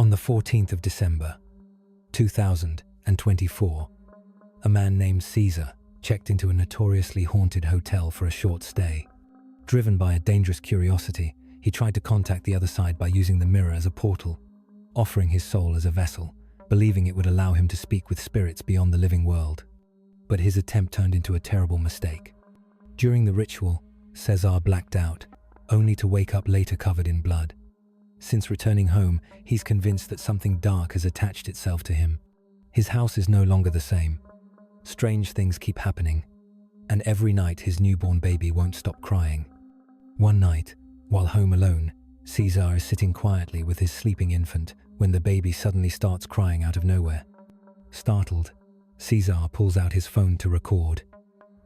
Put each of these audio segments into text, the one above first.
On the 14th of December, 2024, a man named 𝐬𝐶 checked into a notoriously haunted hotel for a short stay. Driven by a dangerous curiosity, he tried to contact the other side by using the mirror as a portal, offering his soul as a vessel, believing it would allow him to speak with spirits beyond the living world. But his attempt turned into a terrible mistake. During the ritual, 𝐬𝐶 blacked out, only to wake up later covered in blood. Since returning home, he's convinced that something dark has attached itself to him. His house is no longer the same. Strange things keep happening, and every night his newborn baby won't stop crying. One night, while home alone, 𝐬𝐶 is sitting quietly with his sleeping infant when the baby suddenly starts crying out of nowhere. Startled, 𝐬𝐶 pulls out his phone to record,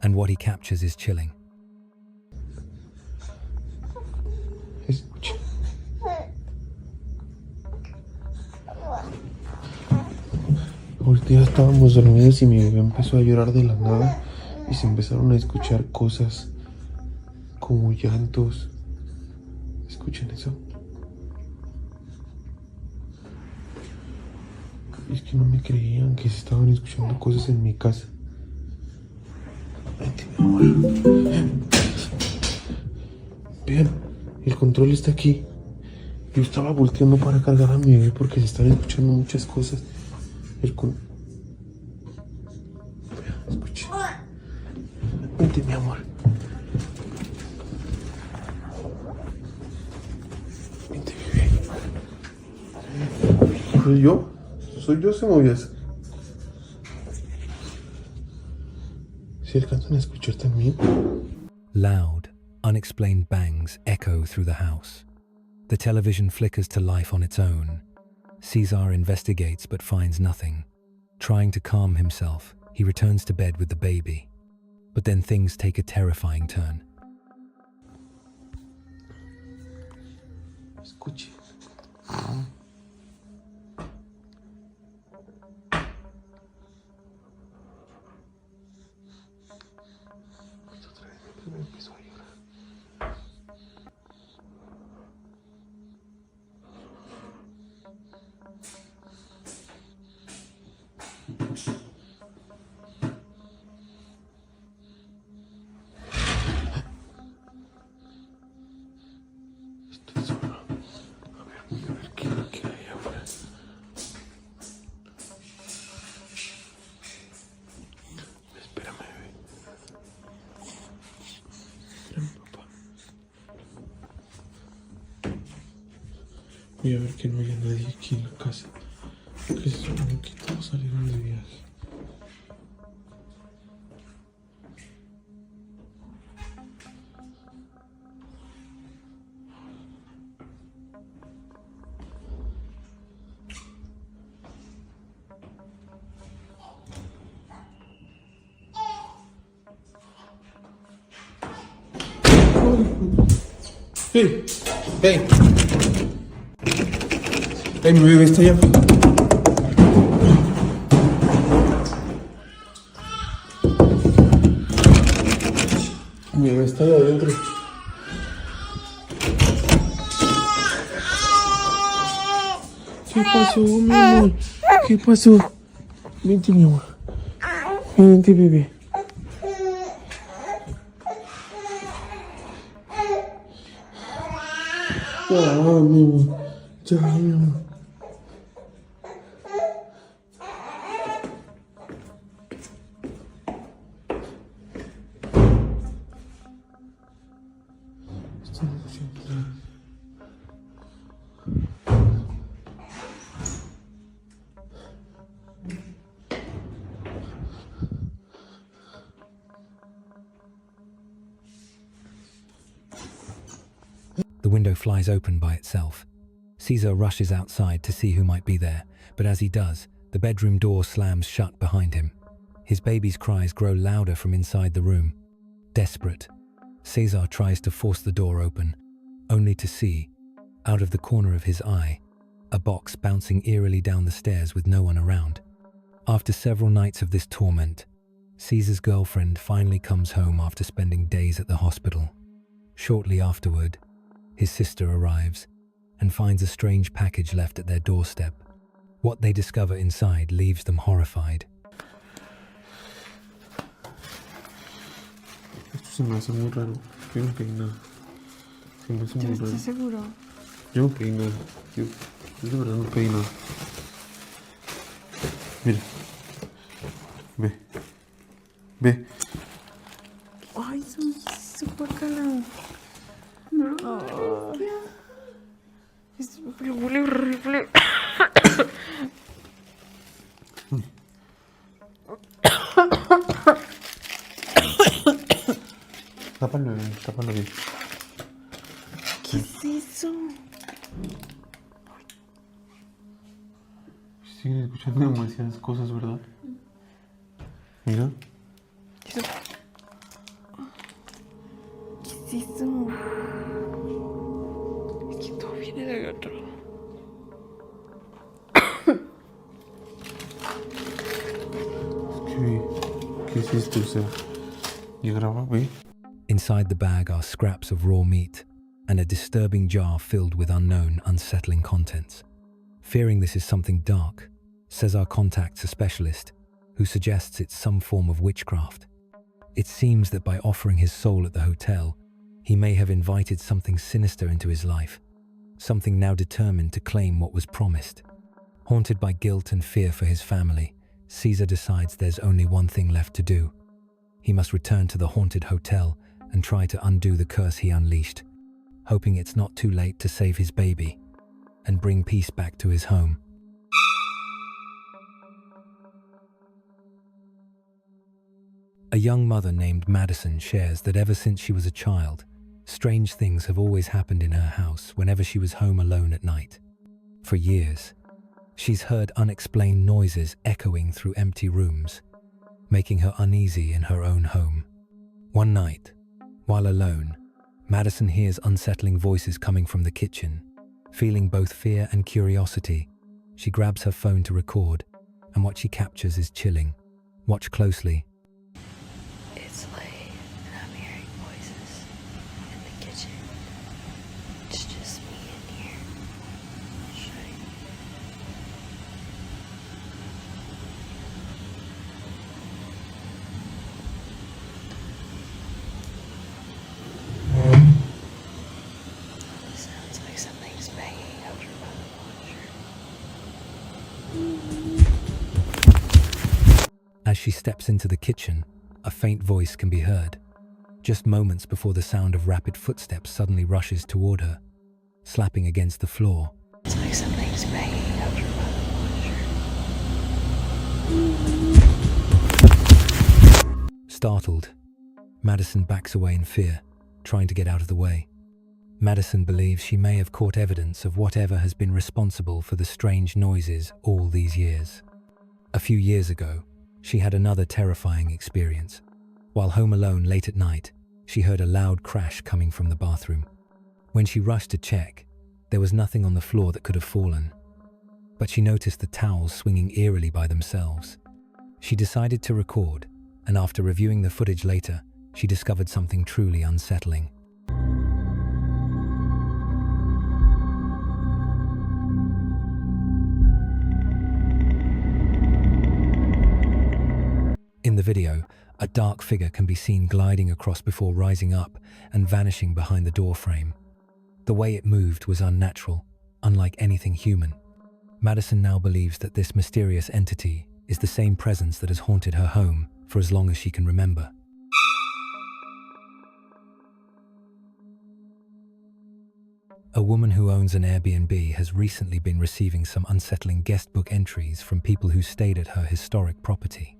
and what he captures is chilling. Ahorita ya estábamos dormidos y mi bebé empezó a llorar de la nada y se empezaron a escuchar cosas como llantos. ¿Escuchan eso? Es que no me creían que se estaban escuchando cosas en mi casa. Vente, mi amor. Vean, el control está aquí. Yo estaba volteando para cargar a mi bebé porque se están escuchando muchas cosas. Vean, escuchen. Vente, mi amor. Vente, bebé. ¿Soy yo? ¿Soy yo, se movió? ¿Se alcanzan a escuchar también? Loud, unexplained bangs echo through the house. The television flickers to life on its own. 𝐬𝐶 investigates but finds nothing. Trying to calm himself, he returns to bed with the baby. But then things take a terrifying turn. Escuche. Otra vez me empezó a llorar. Estoy solo. A ver, voy a ver qué es lo que hay ahora. Espérame, bebé. Espérame, papá. Voy a ver que no haya nadie aquí en la casa. Que se supone que todos salieron de viaje. ¡Hey! ¡Hey! ¡Hey, mi bebé está allá! Mi bebé está allá adentro. ¿Qué pasó, mi amor? ¿Qué pasó? Vente, mi amor. Vente, bebé. Ya, mi amor. Ya, mi amor. The window flies open by itself. 𝐬𝐶 rushes outside to see who might be there, but as he does, the bedroom door slams shut behind him. His baby's cries grow louder from inside the room. Desperate, 𝐬𝐶 tries to force the door open, only to see, out of the corner of his eye, a box bouncing eerily down the stairs with no one around. After several nights of this torment, 𝐬𝐶's girlfriend finally comes home after spending days at the hospital. Shortly afterward, his sister arrives, and finds a strange package left at their doorstep. What they discover inside leaves them horrified. Esto se me hace muy raro. Yo no pedí nada. Se me hace muy raro. ¿Estás seguro? Yo no pedí nada. Yo de verdad no pedí nada. Mira. Ve. Ve. Ay, súper calado. No. Es horrible. Tápalo bien. ¿Qué es eso? Siguen escuchando demasiadas cosas, ¿verdad? Mira. ¿Qué es eso? Es que todo viene de otro. ¿Qué es esto? O sea, ya graba, ve. Inside the bag are scraps of raw meat and a disturbing jar filled with unknown, unsettling contents. Fearing this is something dark, �\𝐶𝐬𝐧 contacts a specialist who suggests it's some form of witchcraft. It seems that by offering his soul at the hotel, he may have invited something sinister into his life, something now determined to claim what was promised. Haunted by guilt and fear for his family, 𝐼𝐶𝐬𝐧 decides there's only one thing left to do. He must return to the haunted hotel and try to undo the curse he unleashed, hoping it's not too late to save his baby and bring peace back to his home. A young mother named Madison shares that ever since she was a child, strange things have always happened in her house whenever she was home alone at night. For years, she's heard unexplained noises echoing through empty rooms, making her uneasy in her own home. One night, while alone, Madison hears unsettling voices coming from the kitchen. Feeling both fear and curiosity, she grabs her phone to record, and what she captures is chilling. Watch closely. It's late and I'm hearing voices in the kitchen. It's just me in here. Sounds like something's banging over by the washer. As she steps into the kitchen, a faint voice can be heard, just moments before the sound of rapid footsteps suddenly rushes toward her, slapping against the floor. It's like something's banging over by the washer. Startled, Madison backs away in fear, trying to get out of the way. Madison believes she may have caught evidence of whatever has been responsible for the strange noises all these years. A few years ago, she had another terrifying experience. While home alone late at night, she heard a loud crash coming from the bathroom. When she rushed to check, there was nothing on the floor that could have fallen. But she noticed the towels swinging eerily by themselves. She decided to record, and after reviewing the footage later, she discovered something truly unsettling. In the video, a dark figure can be seen gliding across before rising up and vanishing behind the door frame. The way it moved was unnatural, unlike anything human. Madison now believes that this mysterious entity is the same presence that has haunted her home for as long as she can remember. A woman who owns an Airbnb has recently been receiving some unsettling guest book entries from people who stayed at her historic property.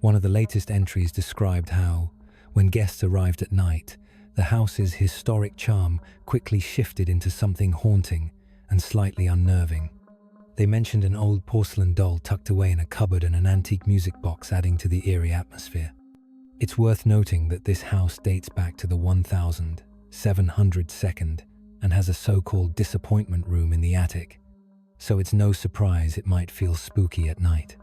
One of the latest entries described how, when guests arrived at night, the house's historic charm quickly shifted into something haunting and slightly unnerving. They mentioned an old porcelain doll tucked away in a cupboard and an antique music box adding to the eerie atmosphere. It's worth noting that this house dates back to the 1702nd and has a so-called disappointment room in the attic, so it's no surprise it might feel spooky at night.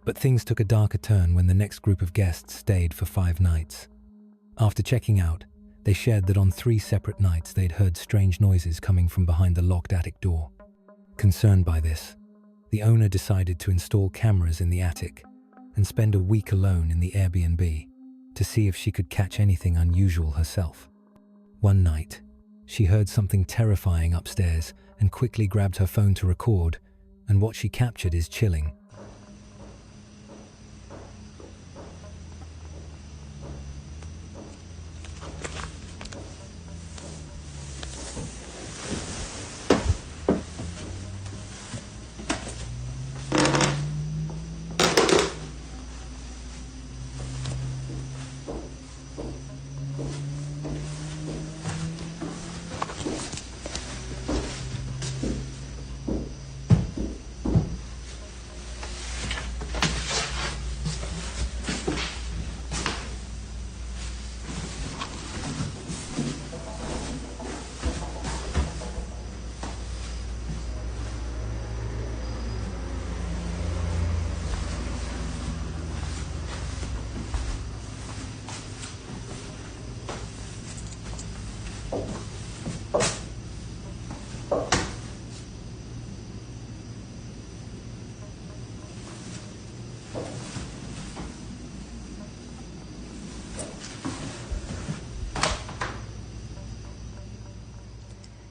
But things took a darker turn when the next group of guests stayed for 5 nights. After checking out, They shared that on 3 separate nights they'd heard strange noises coming from behind the locked attic door. Concerned by this, the owner decided to install cameras in the attic and spend a week alone in the Airbnb to see if she could catch anything unusual herself. One night, she heard something terrifying upstairs and quickly grabbed her phone to record, and what she captured is chilling.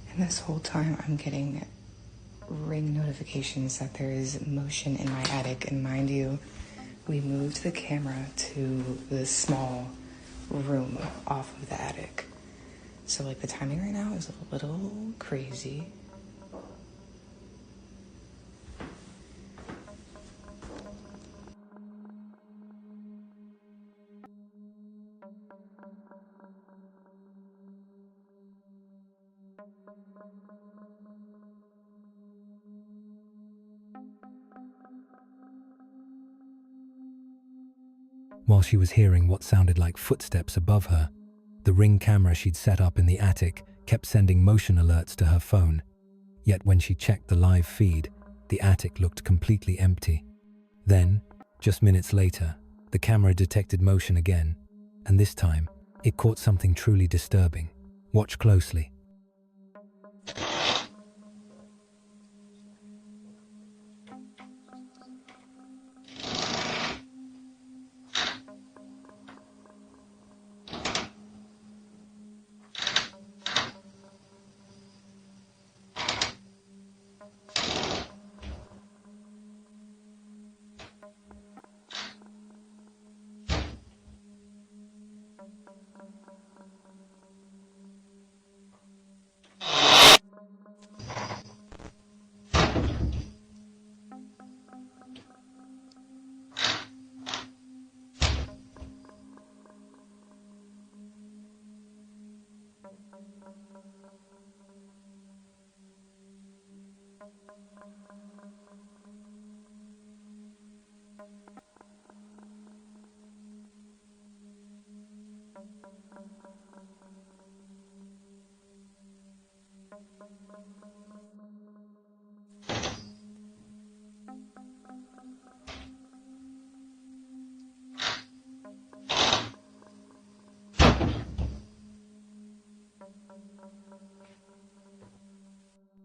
And this whole time I'm getting ring notifications that there is motion in my attic. And mind you, we moved the camera to the small room off of the attic. So like the timing right now is a little crazy. While she was hearing what sounded like footsteps above her, the Ring camera she'd set up in the attic kept sending motion alerts to her phone. Yet when she checked the live feed, the attic looked completely empty. Then, just minutes later, the camera detected motion again, and this time, it caught something truly disturbing. Watch closely.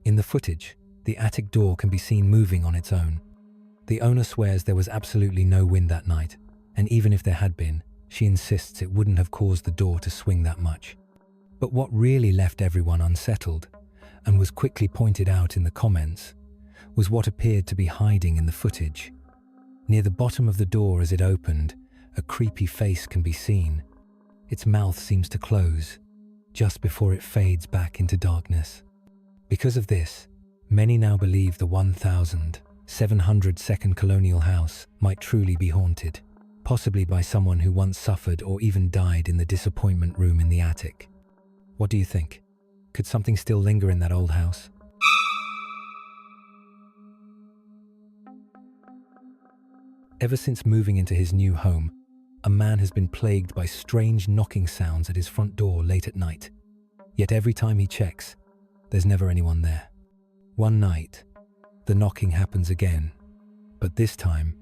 In the footage, the attic door can be seen moving on its own. The owner swears there was absolutely no wind that night, and even if there had been, she insists it wouldn't have caused the door to swing that much. But what really left everyone unsettled, and was quickly pointed out in the comments, was what appeared to be hiding in the footage. Near the bottom of the door as it opened, a creepy face can be seen. Its mouth seems to close, just before it fades back into darkness. Because of this, many now believe the 1,702nd colonial house might truly be haunted, possibly by someone who once suffered or even died in the disappointment room in the attic. What do you think? Could something still linger in that old house? Ever since moving into his new home, a man has been plagued by strange knocking sounds at his front door late at night. Yet every time he checks, there's never anyone there. One night, the knocking happens again, but this time,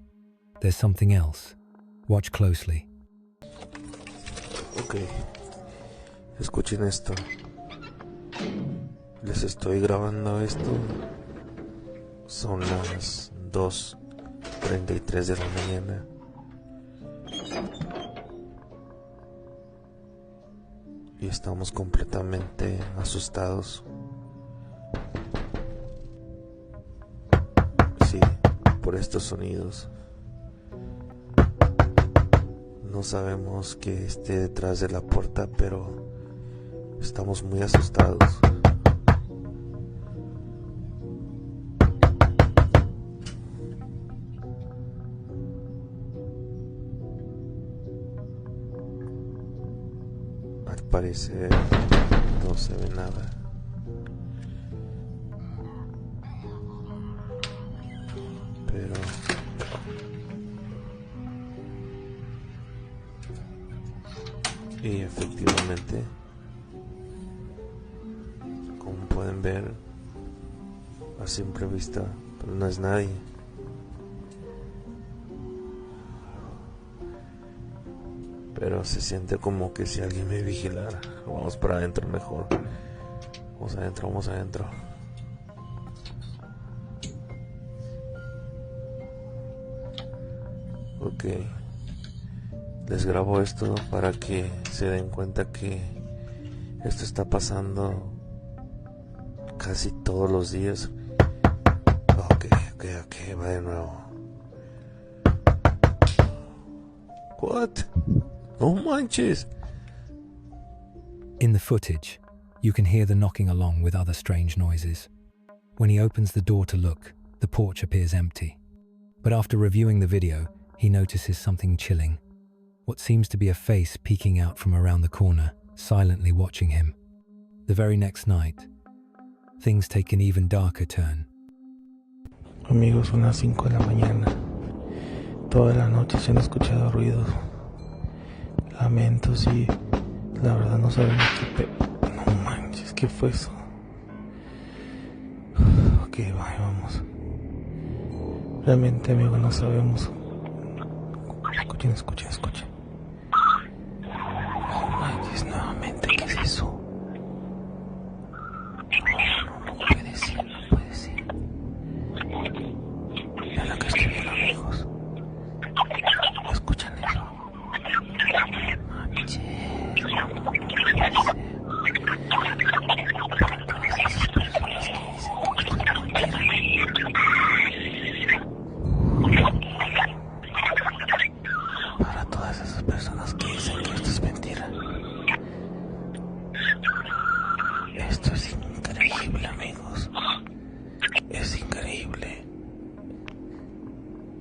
there's something else. Watch closely. Ok. Escuchen esto. Les estoy grabando esto. Son las 2:33 de la mañana. Y estamos completamente asustados. Sí, por estos sonidos. No sabemos qué esté detrás de la puerta, pero estamos muy asustados. Al parecer no se ve nada. Pero y efectivamente, como pueden ver a simple vista, pero no es nadie. Pero se siente como que si alguien me vigilara. Vamos para adentro mejor. Vamos adentro, vamos adentro. Ok. Les grabo esto para que se den cuenta que esto está pasando casi todos los días. Ok, va de nuevo. What? No manches. In the footage, you can hear the knocking along with other strange noises. When he opens the door to look, the porch appears empty. But after reviewing the video, he notices something chilling. What seems to be a face peeking out from around the corner, silently watching him. The very next night, things take an even darker turn. Amigos, son las 5 de la mañana. Toda la noche se han escuchado ruidos, lamentos y la verdad no sabemos no manches, ¿qué fue eso? Ok, vamos. Realmente, amigos, no sabemos. Escuchen. No manches, nuevamente, ¿qué es eso? No puede ser. Es lo que estoy viendo, amigos. ¿Escuchan eso? Manches, no puede ser. Para todas esas personas que dicen que esto es mentira. Para todas esas personas que dicen que esto es mentira. Esto es increíble, amigos. Es increíble.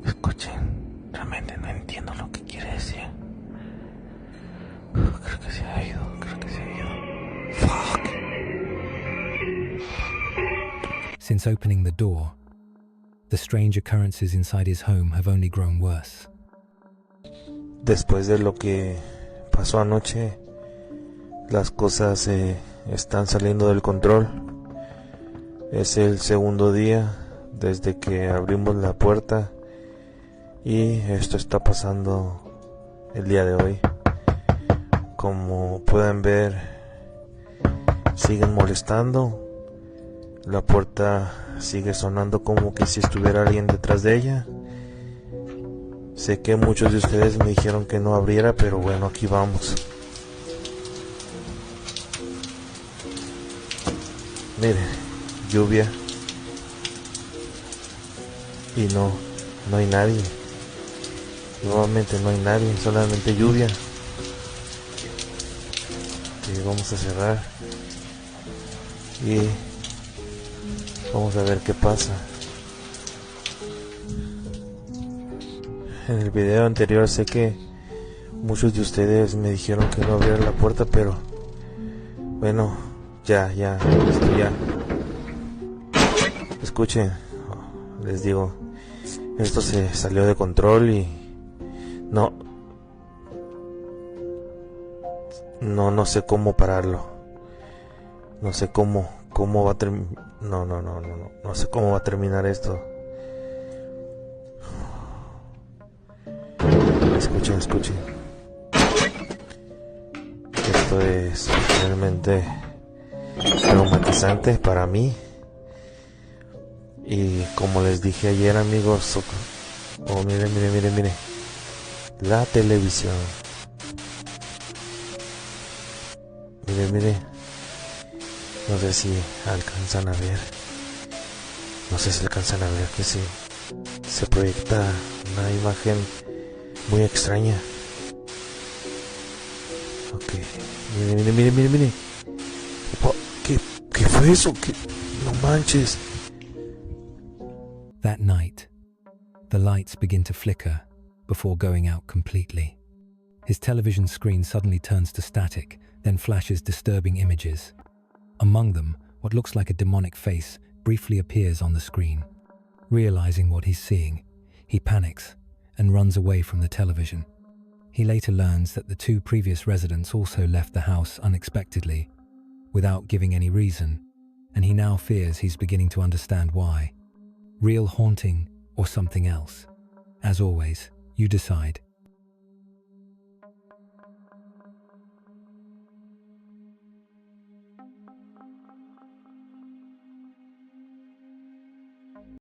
Escuchen, realmente no entiendo lo que quiere decir. Creo que se ha ido. Fuck. Since opening the door, the strange occurrences inside his home have only grown worse. Después de lo que pasó anoche, las cosas están saliendo del control. Es el segundo día desde que abrimos la puerta y esto está pasando el día de hoy. Como pueden ver, siguen molestando. La puerta sigue sonando como que si estuviera alguien detrás de ella. Sé que muchos de ustedes me dijeron que no abriera, pero bueno, aquí vamos. Miren, lluvia. Y no hay nadie. Nuevamente no hay nadie, solamente lluvia. Y vamos a cerrar. Y vamos a ver qué pasa. En el video anterior sé que muchos de ustedes me dijeron que no abriera la puerta, pero bueno, ya. Escuchen, les digo, esto se salió de control y no sé cómo pararlo. No sé cómo va a terminar. No sé cómo va a terminar esto. Escuchen. Esto es realmente traumatizante para mí. Y como les dije ayer, amigos, oh, miren, la televisión. Miren, no sé si alcanzan a ver, que se proyecta una imagen muy extraña. Ok, miren. Oh, ¿qué fue eso? No manches. That night, the lights begin to flicker before going out completely. His television screen suddenly turns to static, then flashes disturbing images. Among them, what looks like a demonic face briefly appears on the screen. Realizing what he's seeing, he panics and runs away from the television. He later learns that the two previous residents also left the house unexpectedly, without giving any reason, and he now fears he's beginning to understand why. Real haunting or something else? As always, you decide.